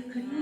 Krishna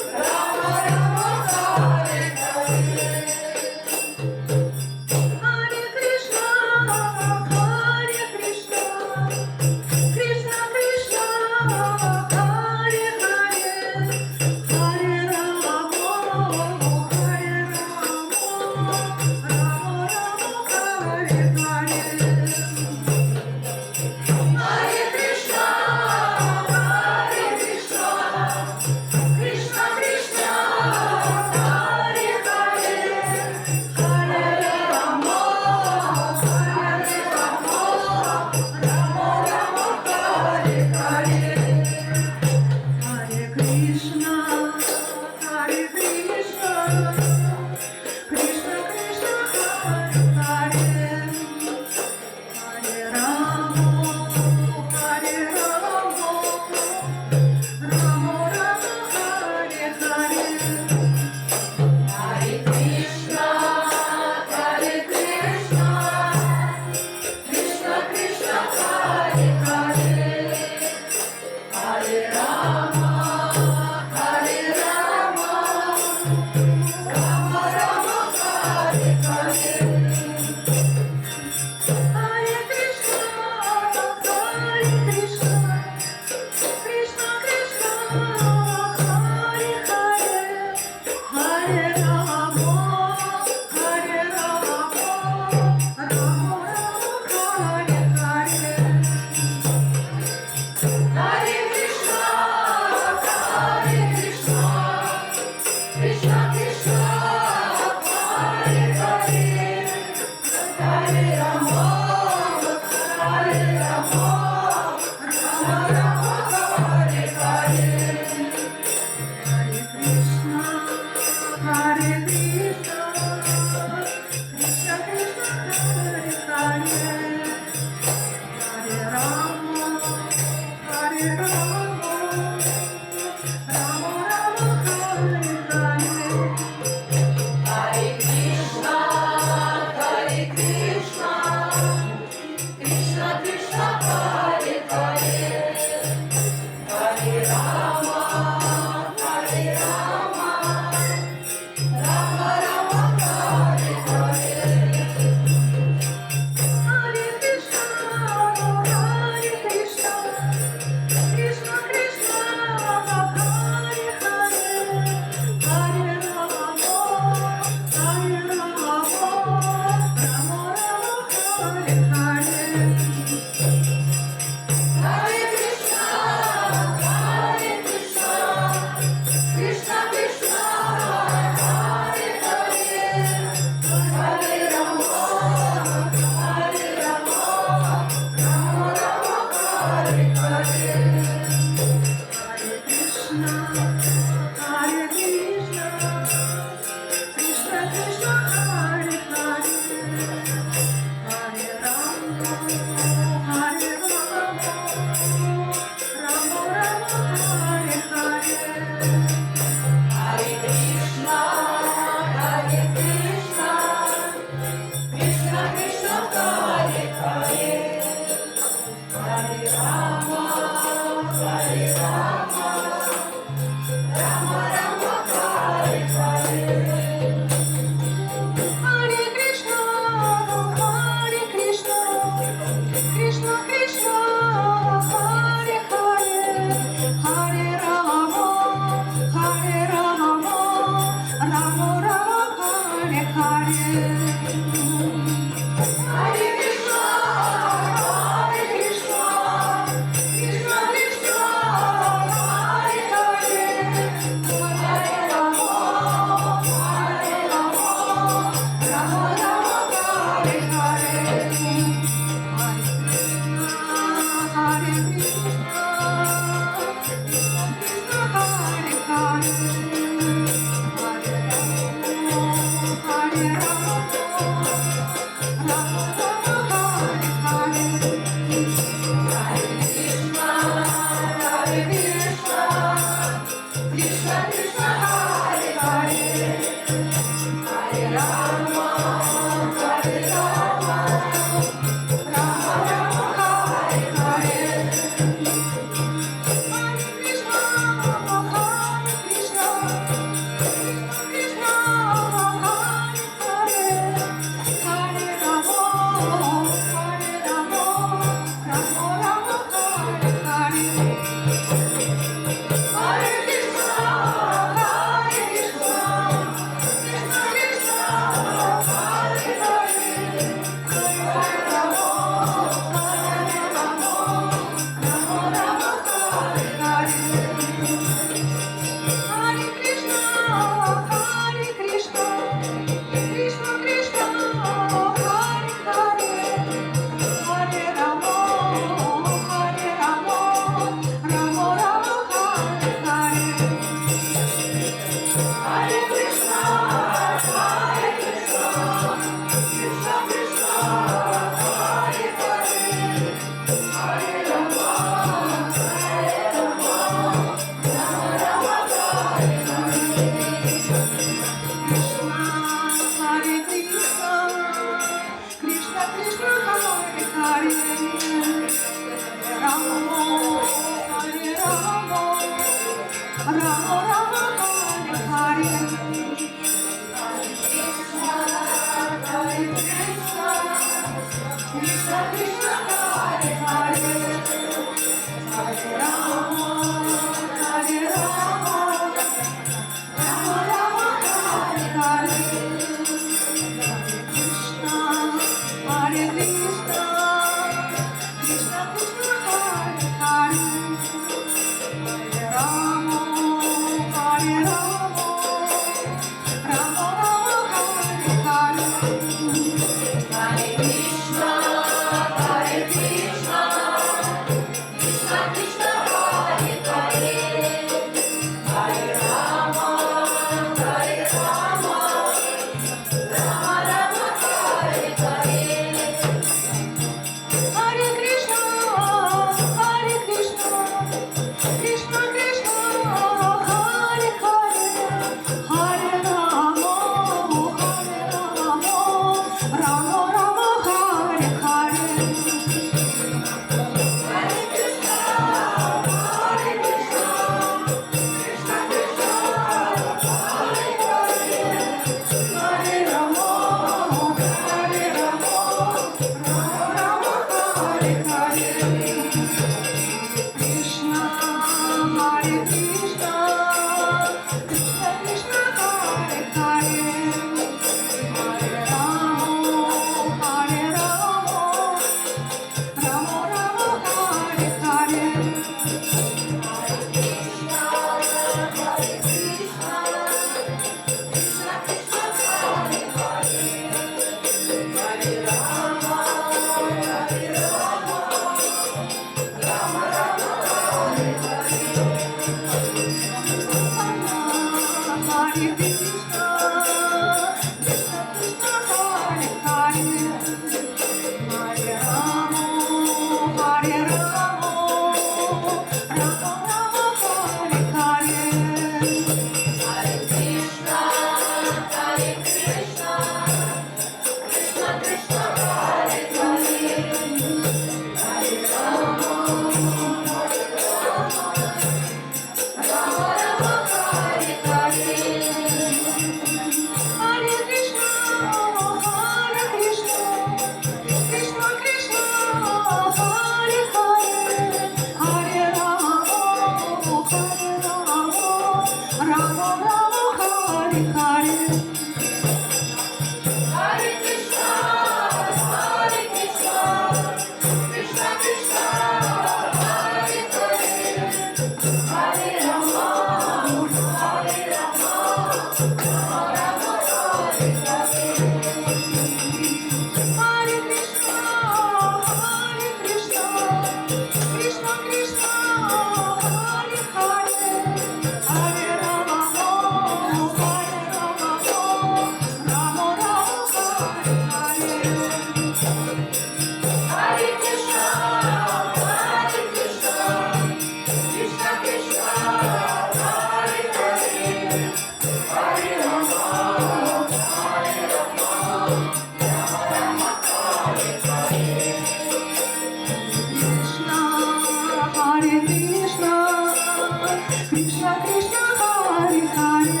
Krishna Krishna Hare Hare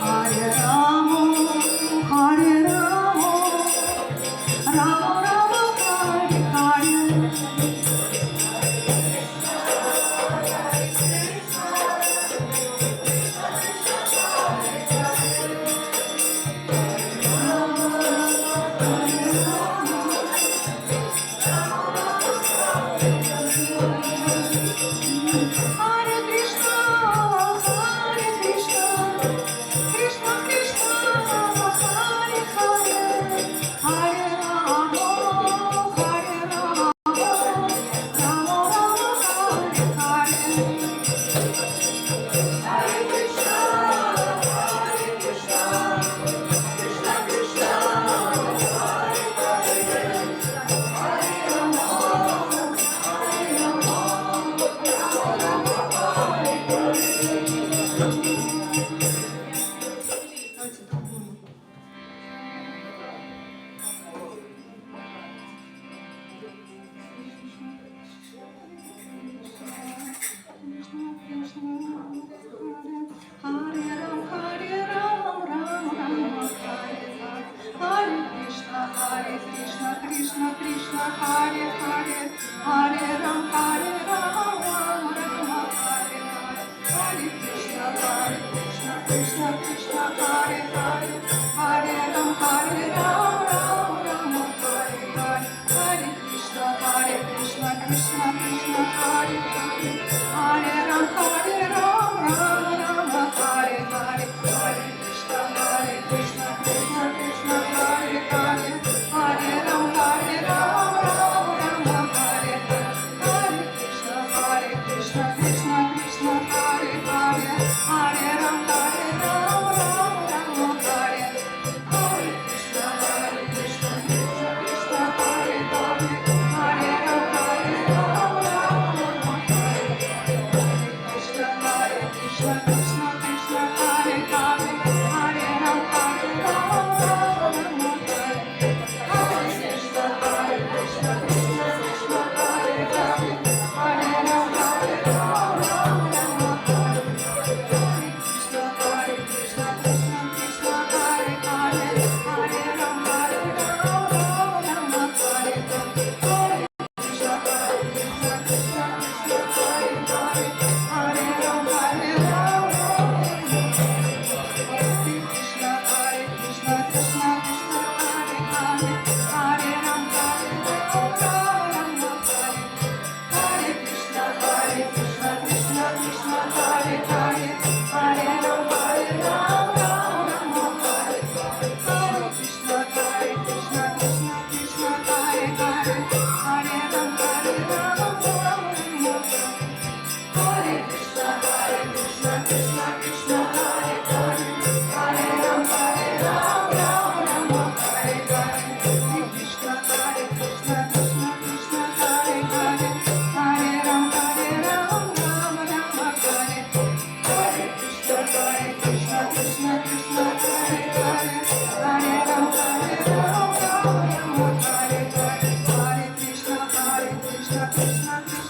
Hare Rama Rama Rama Hare Hare Hare Krishna, Hare Krishna, Krishna Krishna, Hare Hare, Hare Rama, Hare Rama, Rama Rama, Hare Hare. Hare Krishna, Hare Krishna, Krishna Krishna, Hare Hare, Hare Rama, Hare Krishna Krishna Hare Hare Hare Ram Ram Hare Hare Hare Krishna Krishna Krishna Hare Hare Hare Ram Ram Hare Hare Hare Krishna Krishna Krishna Hare Hare Hare Ram Ram Hare Hare Hare Krishna Krishna Krishna Hare Hare Hare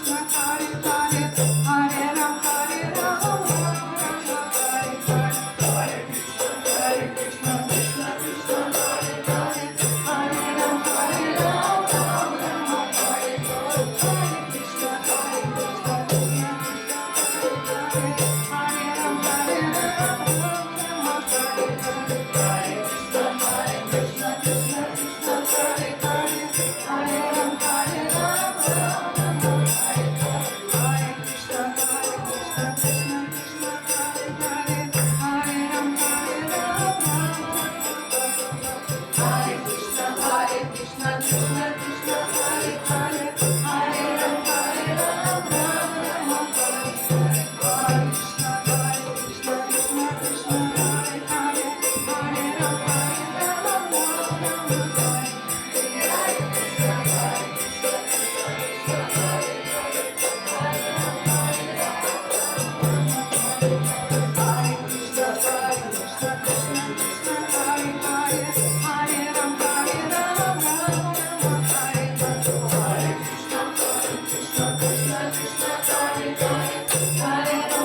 Ram Ram Hare Hare Hare Krishna Krishna Krishna Hare Hare Hare Ram Ram Hare Hare Krishna Krishna Krishna Hare Hare Hare Ram Krishna Krishna Krishna Hare Hare Hare Ram Hare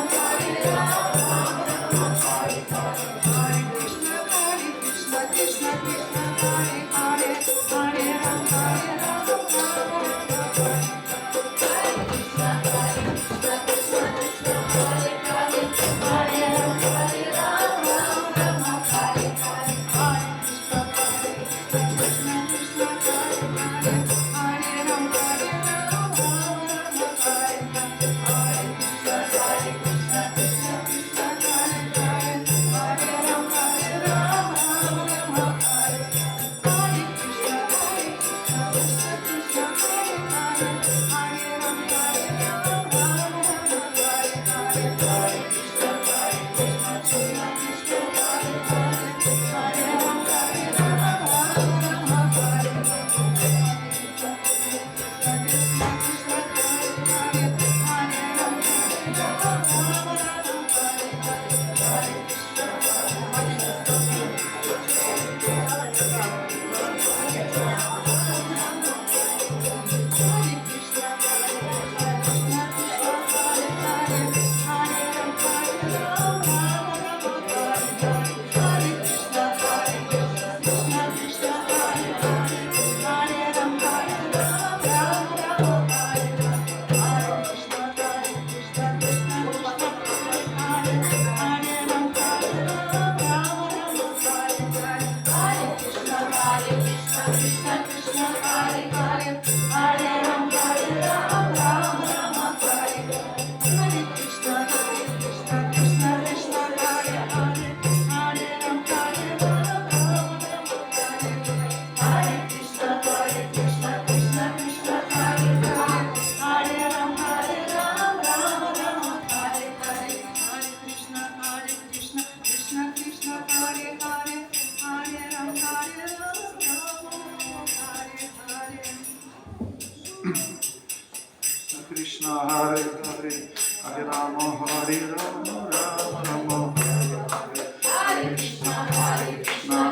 Krishna, Hare Hare, Hare Rama, Hare Rama, Rama Rama, Hare Hare, Hare Krishna,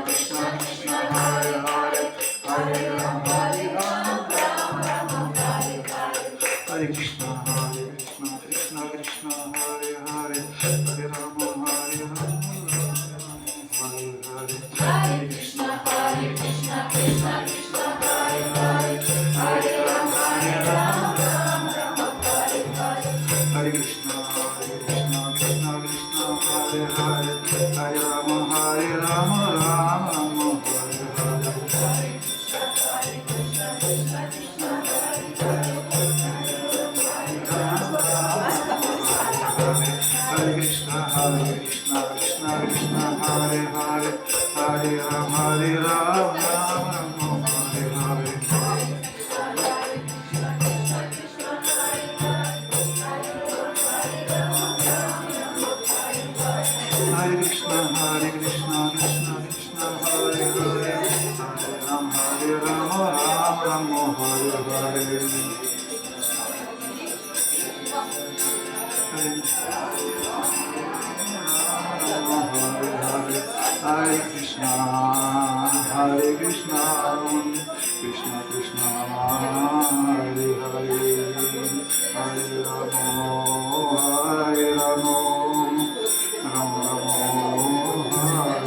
Krishna Krishna, Hare Hare, Hare Rama, Rama Rama, Hare Hare, Hare Krishna, Krishna Krishna, Hare Hare, Hare Rama, Hare Rama, Hare Hare, Hare Krishna, Krishna Krishna, Hare Hare, Hare Rama, Hare Krishna, Krishna Krishna, Hare Hare, Hare Rama, Rama Rama, Hare Hare. Hare Krishna, Krishna Krishna, Hare Hare, Hare Rama, Rama Rama, Hare Hare. Hare Krishna, Krishna Krishna, Hare Hare, Hare Rama, Rama Rama, Hare Hare. Hare Krishna, Krishna Krishna, Hare Hare, Hare Rama, Rama Rama, Hare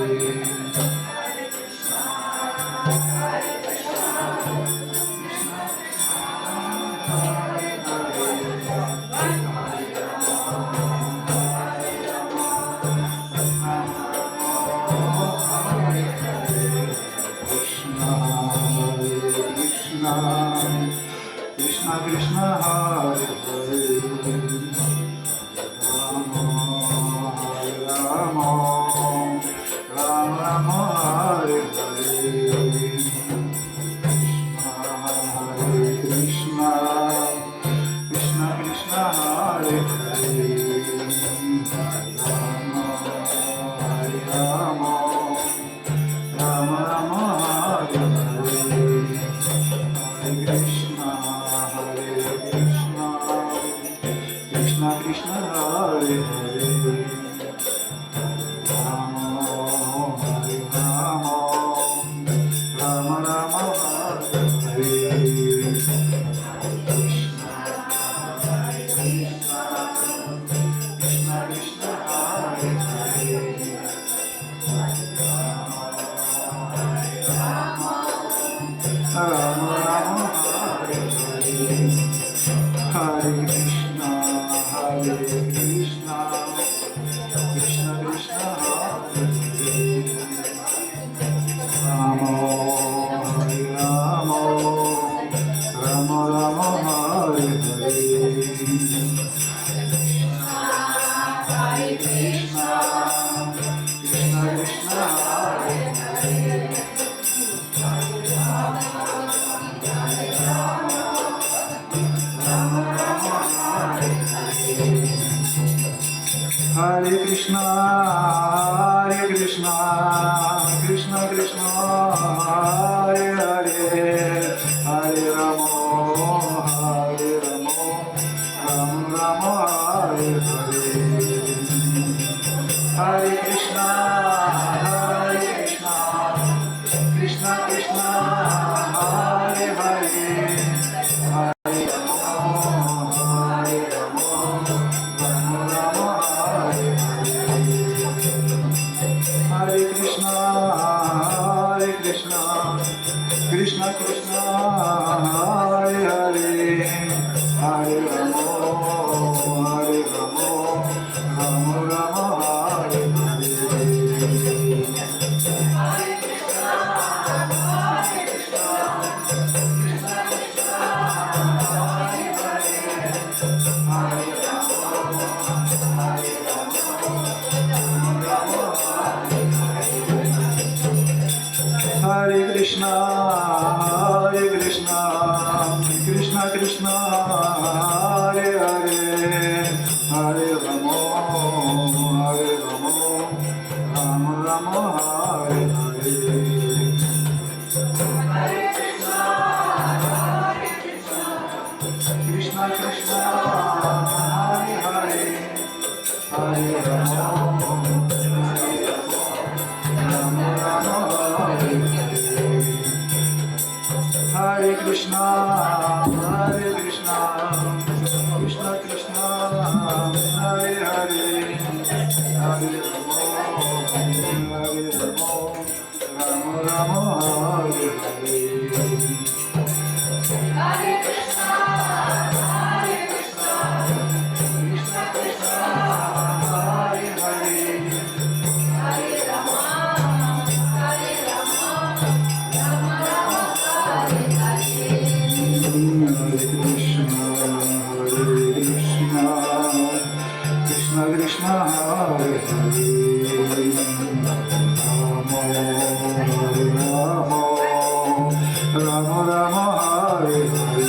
Hare. Krishna Krishna, Hare Hare, Rama Rama, Rama Rama, Hare Hare, Krishna Krishna, Hare Hare, Rama Rama, Rama Rama, Hare Hare, Hare Krishna, Krishna Krishna, Hare Hare, Rama Hare Rama, Rama Rama, Hare Hare, Krishna Krishna, Krishna Krishna, Hare Hare, Rama Rama, Hare Hare, Hare Krishna, Krishna Krishna, Hare Hare, Rama Hare Rama, Rama Rama, Hare Hare, Hare Krishna, Krishna Krishna, Hare Hare, Hare Krishna, Krishna Krishna, Hare Hare, Hare Rama, Rama Rama, Hare Hare, Hare Krishna, Krishna Krishna, Hare Hare, Hare Krishna Krishna, Hare Hare, Hare Rama, Rama Rama, Hare Hare, Hare Krishna, Krishna Krishna, Hare Hare, Hare Rama, Rama Rama, Hare Hare, Krishna Krishna Hare Hare Hare Rama Rama Rama Hare Krishna Hare Krishna Krishna Krishna Hare Hare Hare Rama Rama Rama Hare Hare Hare Krishna Hare Krishna Krishna Krishna Hare Hare Hare Rama Rama Rama Hare Hare Hare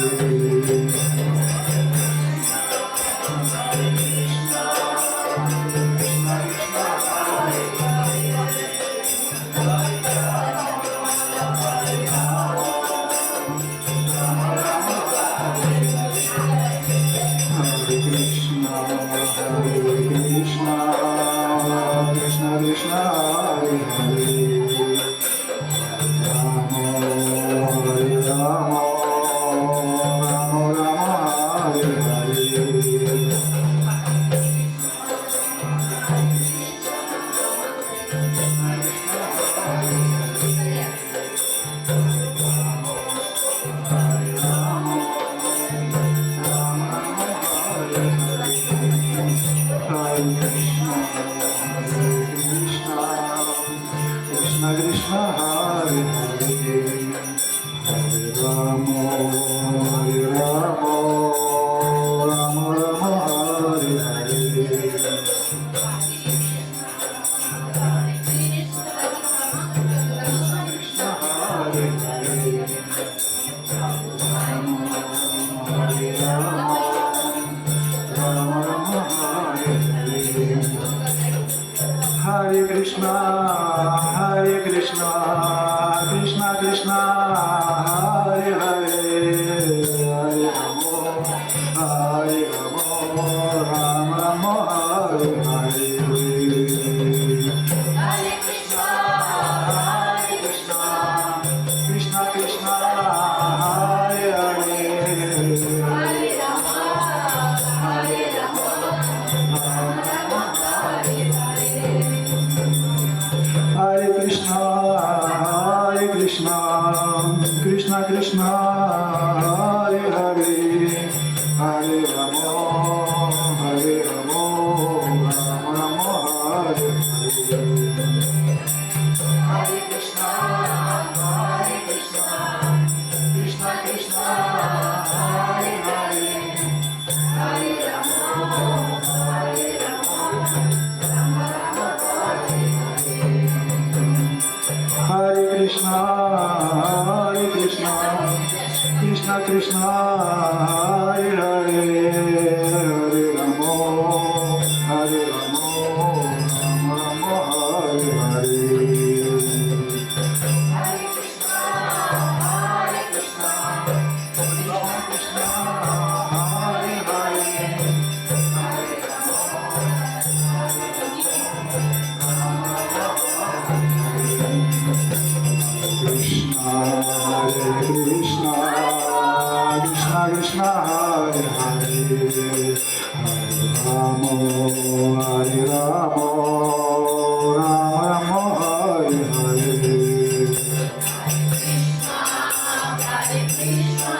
Krishna Krishna Krishna Hare Hare Rama Rama Hare Hare Hare Krishna, Hare Krishna, Krishna Krishna, Hare Hare, Hare Rama, Hare Rama, Rama Rama, Hare Hare. Hare Krishna, Hare Krishna, Krishna Krishna, Hare Hare, Hare Rama, Hare Rama, Rama Rama, Hare Hare. Hare Krishna, Hare Krishna, Krishna Krishna, Hare Hare, Hare Rama, Hare Rama, Rama Rama, Hare Hare. Hare Krishna, Hare Krishna, Krishna Krishna, Hare Hare, Hare Rama, Hare Rama, Rama Rama, Hare Hare. Hare Krishna, Hare Krishna, Krishna Krishna, Hare Hare, Hare Rama, Hare Rama, Rama Rama, Hare Hare. Hare Krishna, Hare Krishna, Krishna Krishna, Hare Hare, Hare Rama, Hare Krishna, Hare Krishna, Krishna Krishna, Hare Hare, Hare Rama, Hare Rama, Rama Rama, Hare Hare. Hare Krishna,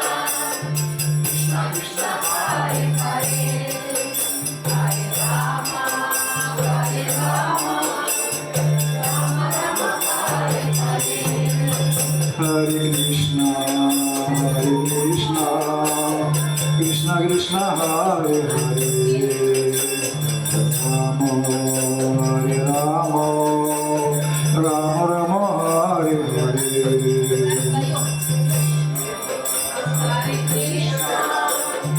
Krishna Krishna, Hare Hare, Hare Rama, Hare Rama, Rama Rama, Hare Hare. Hare Krishna, Hare Krishna, Krishna Krishna, Hare Hare, Rama, Hare Rama, Rama Rama, Hare Hare. Hare Krishna,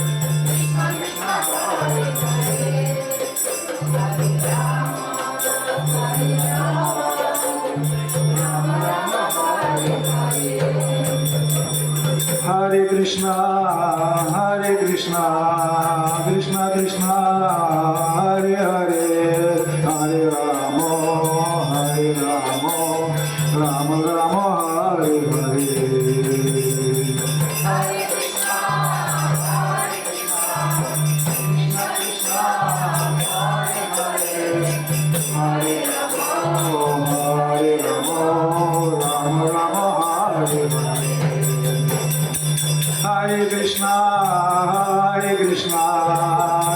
Krishna Krishna, Hare Hare, Hare Rama, Hare Rama, Rama Rama, Hare Hare. Hare Krishna, Hare Krishna, Krishna Krishna Hare Hare Hare Rama Rama Rama Hare Hare Hare Krishna Krishna Krishna Hare Hare Hare Rama Rama Rama Hare Hare Hare Krishna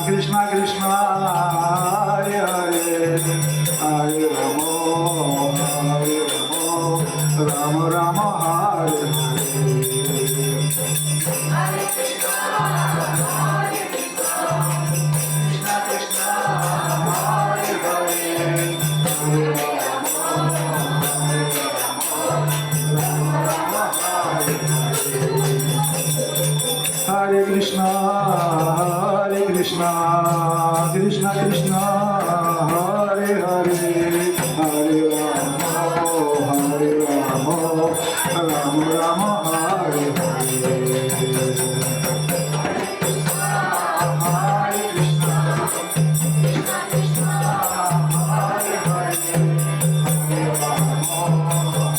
Krishna Krishna Hare Hare Hare Rama Rama Rama Hare Hare Hare Krishna Krishna Krishna Hare Hare Hare Rama Rama Rama Hare Hare Hare Krishna Krishna Krishna Hare Hare Hare Rama Rama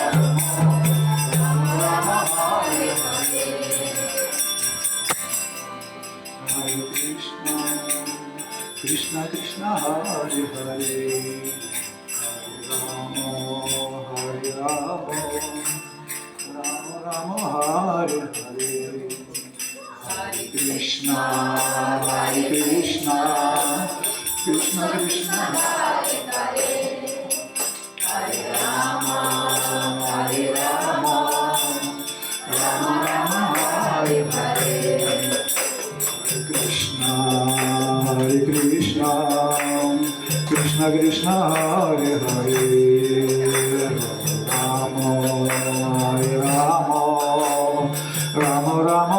Rama Hare Hare Hare Krishna Krishna Krishna Hare Hare Hare Rama Rama Hare Hare Hare Krishna Krishna Krishna Hare Hare Rama Hare Rama Rama Rama Hare Hare Hare Krishna Krishna Krishna Hare Hare Hare Rama Rama Rama Hare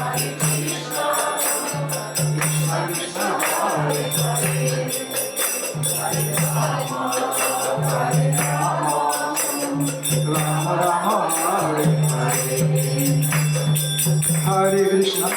Hare Krishna Krishna Krishna Hare Hare Rama Rama Rama Hare Hare Hare Krishna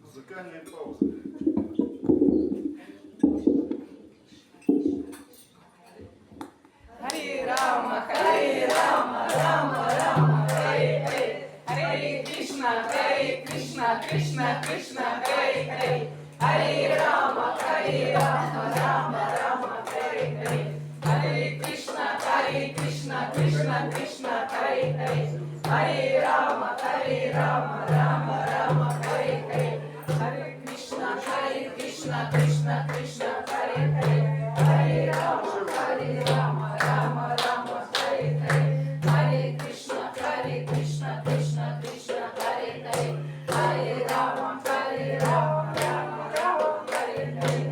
Музыкальная пауза. Hare Rama, Rama Rama, Hare Hare, Hare Krishna, Krishna Krishna, Hare Hare, Hare Rama, Rama Rama, Hare Hare, Hare Krishna, Krishna Krishna, Hare Hare, Hare Rama, Rama Rama, Hare Hare, Hare Krishna, Krishna Krishna, Hare Hare, Hare Rama, Rama Rama, Hare Hare, Hare Krishna, Krishna Krishna, Hare Hare, Hare Rama, Rama Rama, Hare Hare,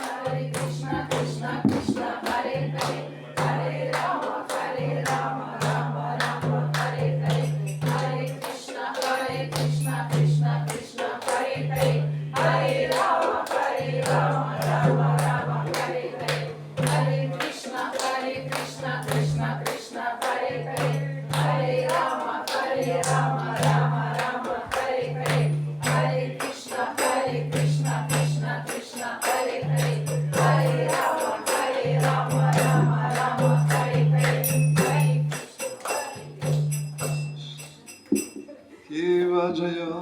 Hare Krishna, Krishna Krishna, Hare Hare, Hare Rama, Rama Rama, Hare Hare, Hare Krishna, Krishna Krishna, Hare Hare, Hare Rama, Rama Rama, Hare Hare, Hare Krishna, Krishna Krishna, Hare Hare, Hare Rama, Rama Rama, Hare Hare, Hare Krishna, Krishna Krishna, Hare Hare, Hare Rama, Rama Rama, Hare Hare, Hare Shiva Jaya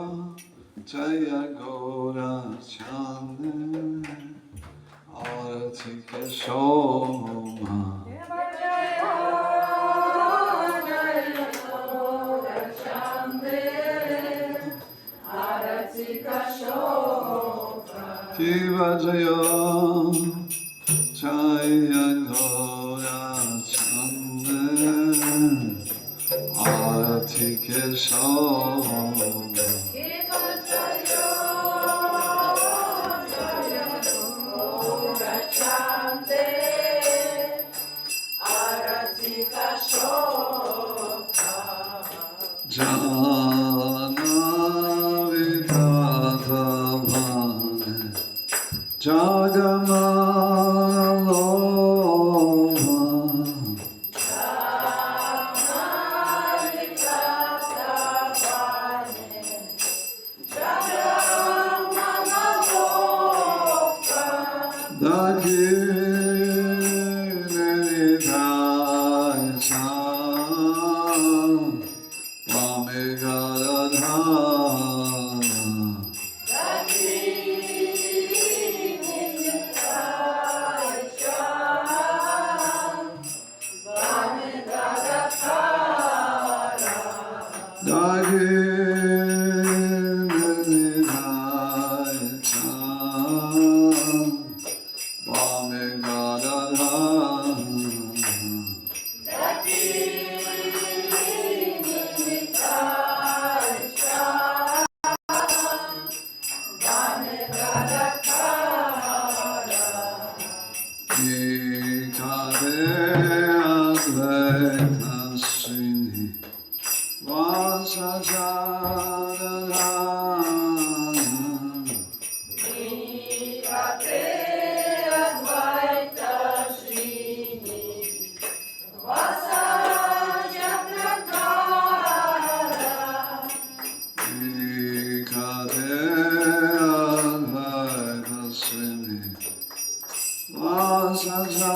Jaya Gaura Chand Arati Keshoma 기바자요 자이안거야 찬네 아티케셔 자나비다다바네 자가마로마 다기네리다이상 와메가라나 다기네리다이상 와메가라나 이카데아드레타시니 와사자라나 이카데아드레타시니 와사자라나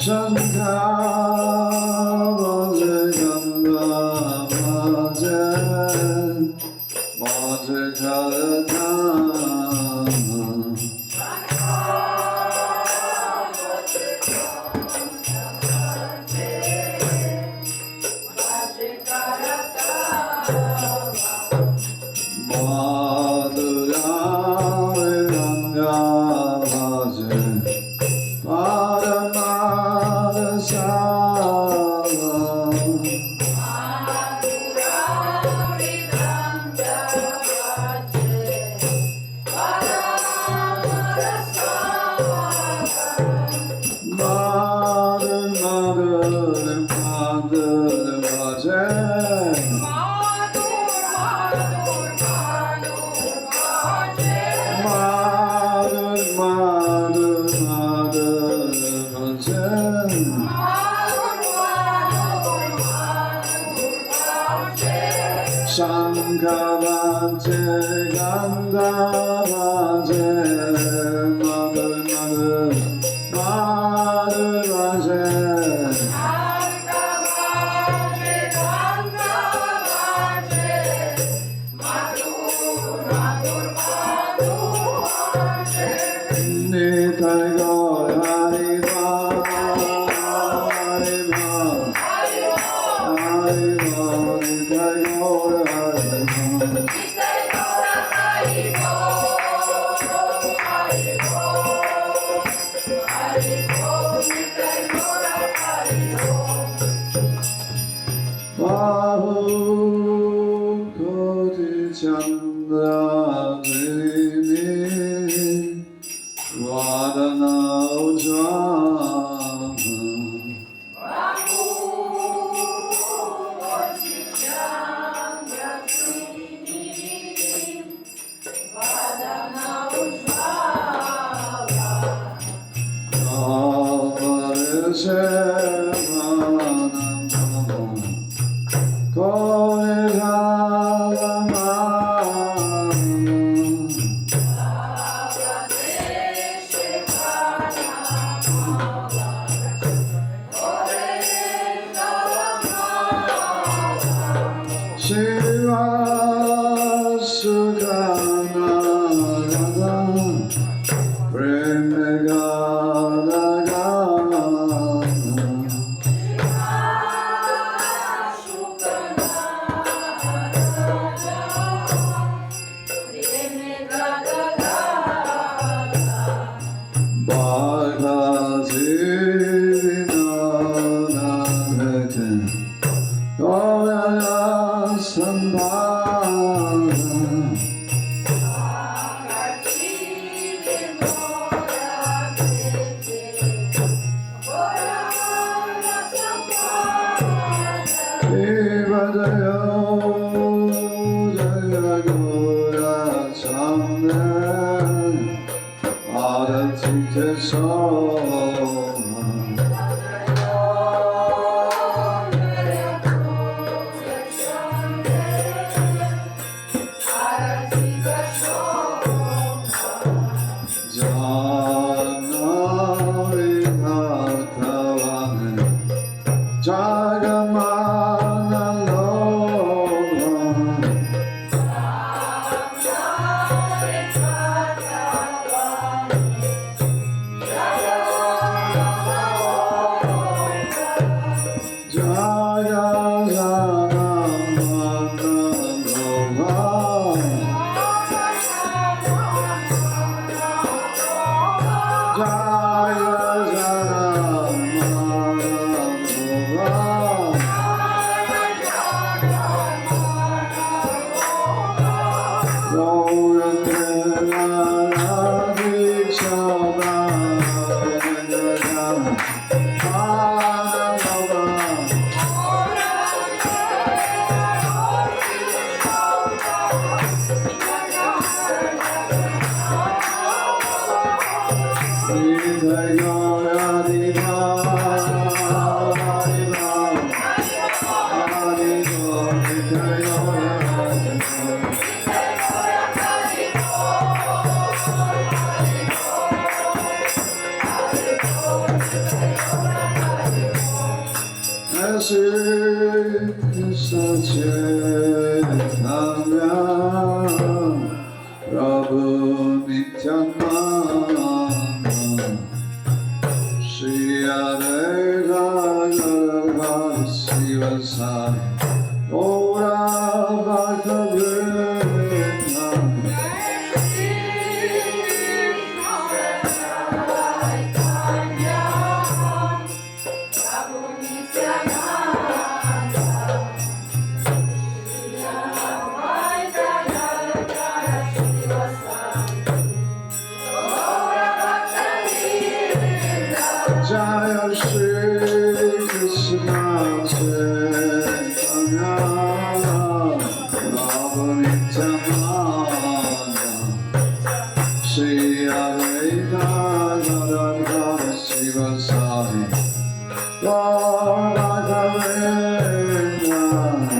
Shankarate Gandhavaje Madhurate Nitai Gaur Hari Ram, Hari Ram, Hari Ram, Nitai Gaur Hari Ram. Bahu Koti Chandra Drini Vadana Ujjvala Shiva Sukana Prabhu Nityananda Shri Advaita Gadadhara Sivasai Ora Bhakta Vrinda Jaya Shri Krishna Chaitanya Prabhu Nityananda Shri Advaita Gadadhara Sivasai Gaura Govinda Jaya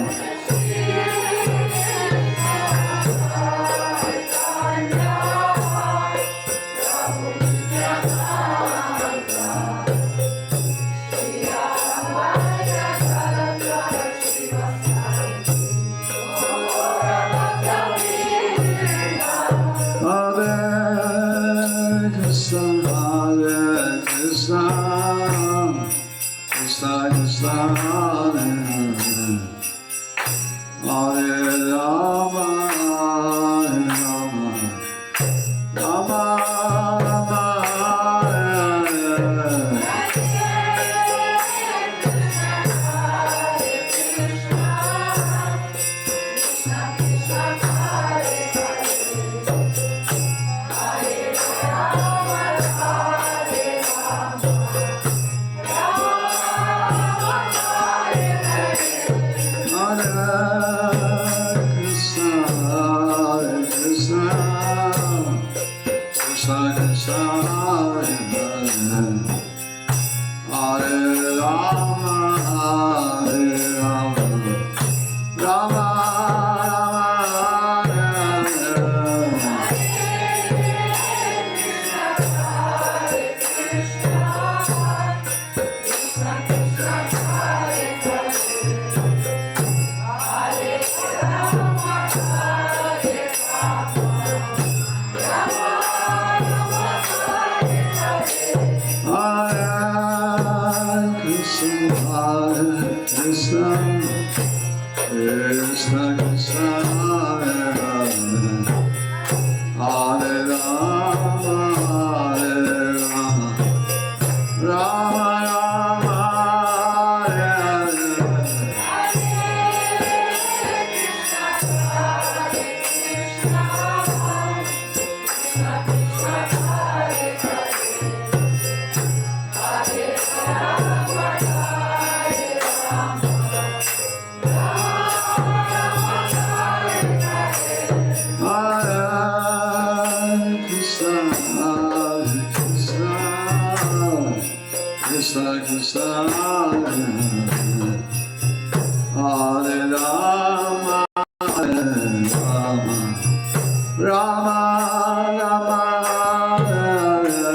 Krishna, Hare Rama, Hare Rama, Rama Rama, Hare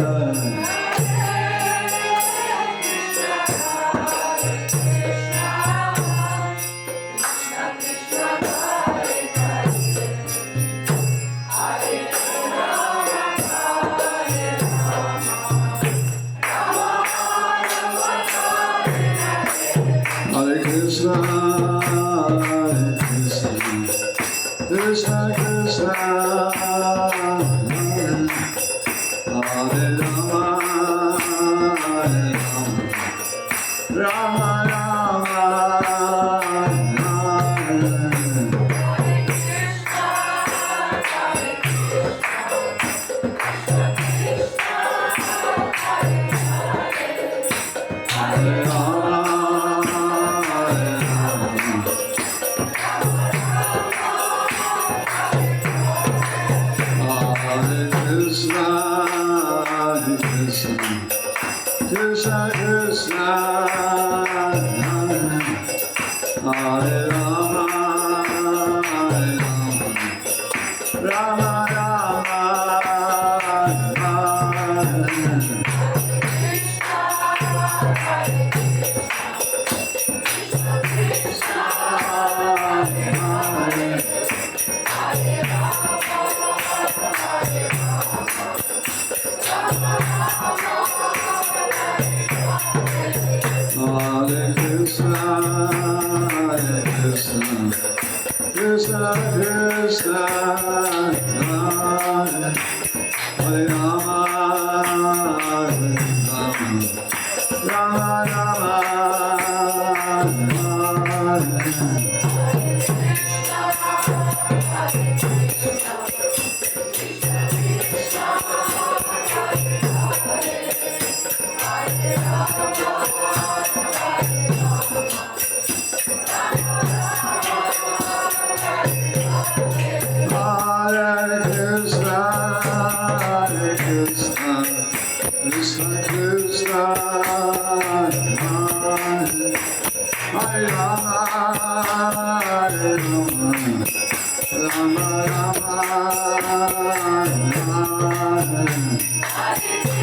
Hare Krishna, Hare Krishna, Krishna Krishna, Hare Rama, Hare Rama, Rama Rama, Hare Rama, Hare Krishna, Hare Krishna, Krishna Krishna, Hare Rama, Hare Rama, Rama Rama, Hare Krishna, Hare Krishna, Krishna Krishna, Hare Rama, Hare Rama, Rama Rama. Hare Krishna, Hare Krishna, Krishna Krishna, Hare Rama, Hare Rama, Rama Rama, Hare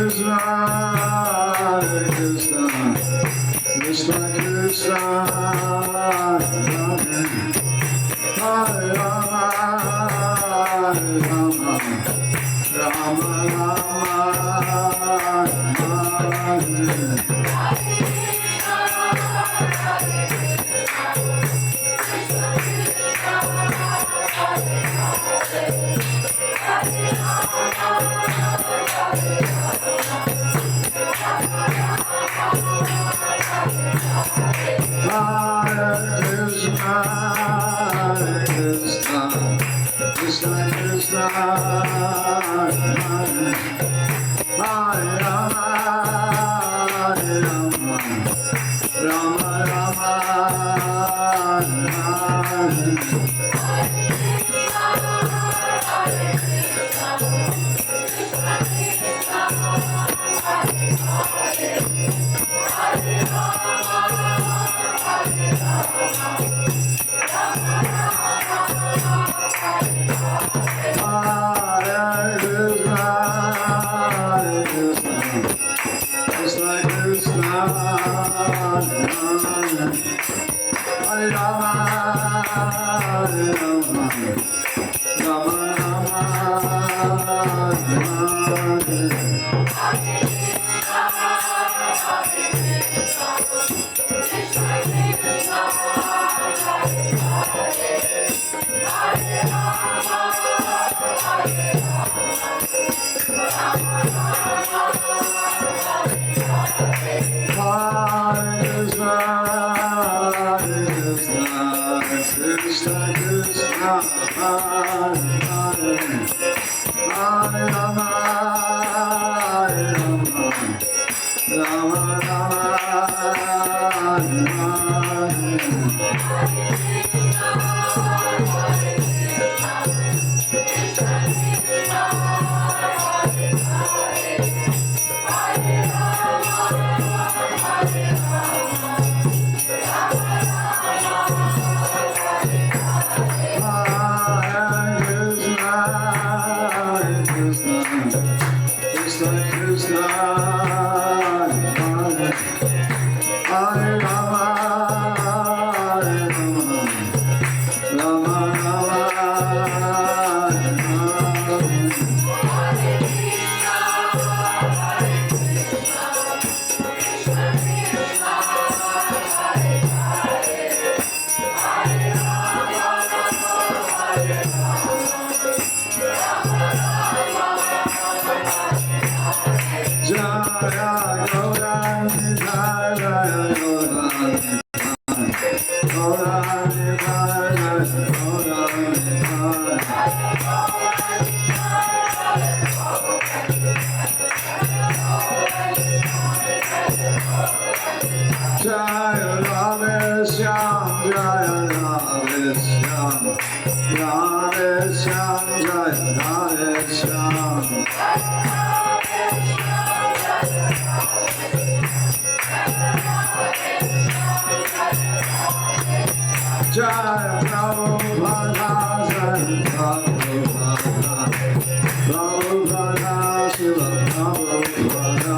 Krishna, Hare Krishna, Krishna Krishna, Hare Rama, Hare Rama, Rama Hare Krishna, Hare Krishna, Krishna Krishna, Hare Rama, Hare Rama, Rama Rama, Hare Krishna, Hare Krishna, Krishna Krishna, Hare Rama, Hare Rama, Rama Krishna Krishna, Hare Rama, Jai Prabhupada, Jai Prabhupada, Prabhupada, Srila Prabhupada.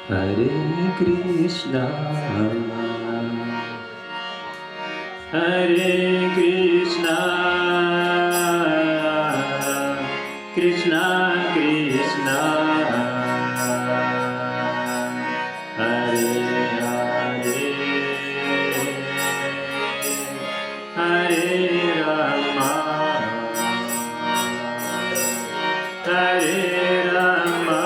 Hare Krishna, Hare Krishna, Krishna Krishna, Hare Hare, Hare Rama, Hare Rama,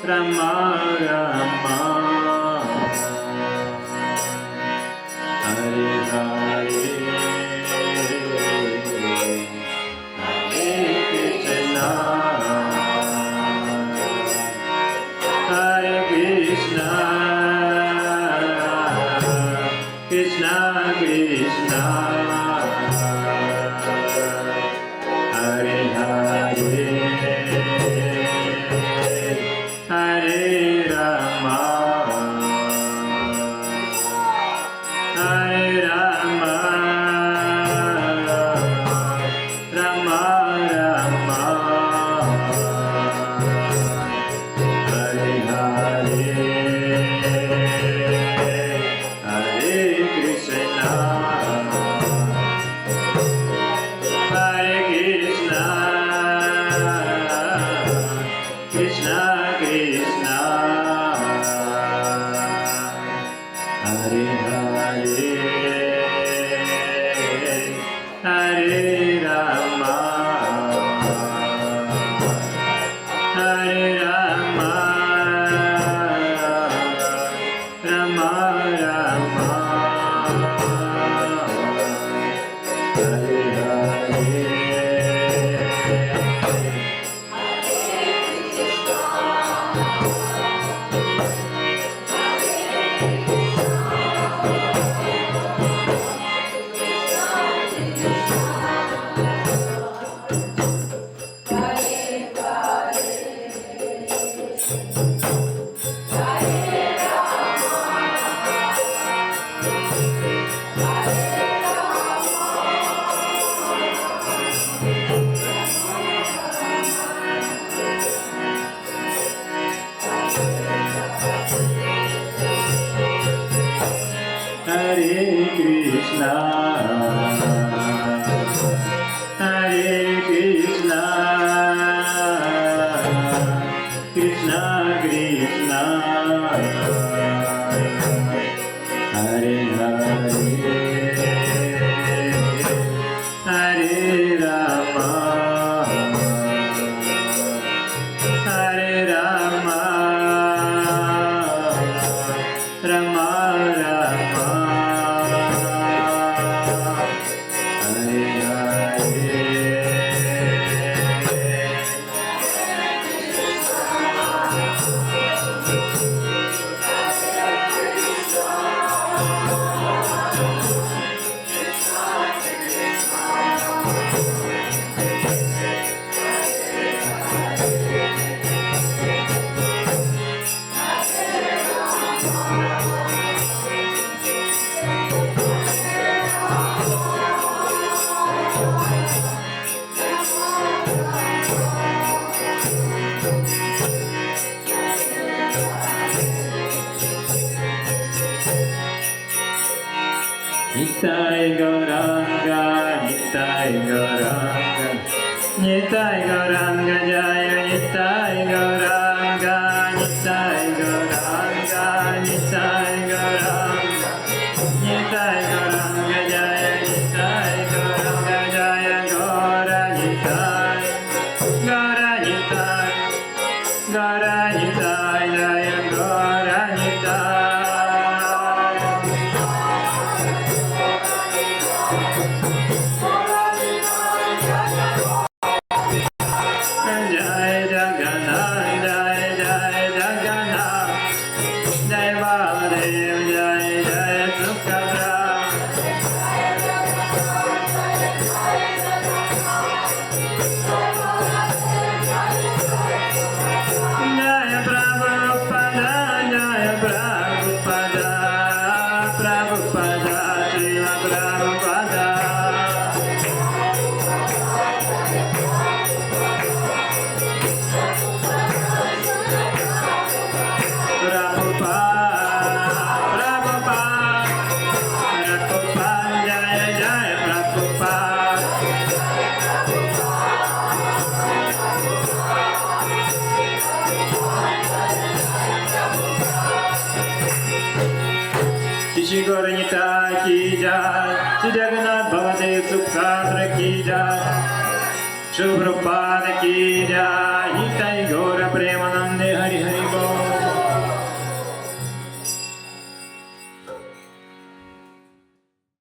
Rama Rama, Hare Hare, Hare Krishna, Hare Krishna, Krishna Krishna, Hare Hare, Hare Rama, Hare Rama, Rama Rama, Hare Hare, Hare Krishna, Hare Krishna, Krishna Krishna, Hare Hare, Hare Rama, Hare Rama, Rama Rama, Hare Hare. Hare Krishna, Hare Krishna, Krishna Krishna, Hare Hare, Hare Rama, Hare Rama, Rama Rama, Nitai Gauranga Nitai Gauranga Jaya Nitai Gauranga Nitai Gauranga Nitai Gauranga Nitai Gauranga Jaya Nitai Gauranga Jaya Gaura Nitai Gaura Nitai Gaura Nitai Jaya Gaura Nitai Jai Jagannath, Jai Jai Jagannath, Jai Baladev, Jai Jai Subhadra, Jai Prabhupada, Jai Prabhupada, Prabhupada, Srila Prabhupada. Prabhupada, Jaya Jaya Prabhupada. Shri Gaura Nitai ki jai, Shri Jagannath Baladev Subhadra ki jai, Shri Prabhupada ki jai, Nitai Gaura Premanand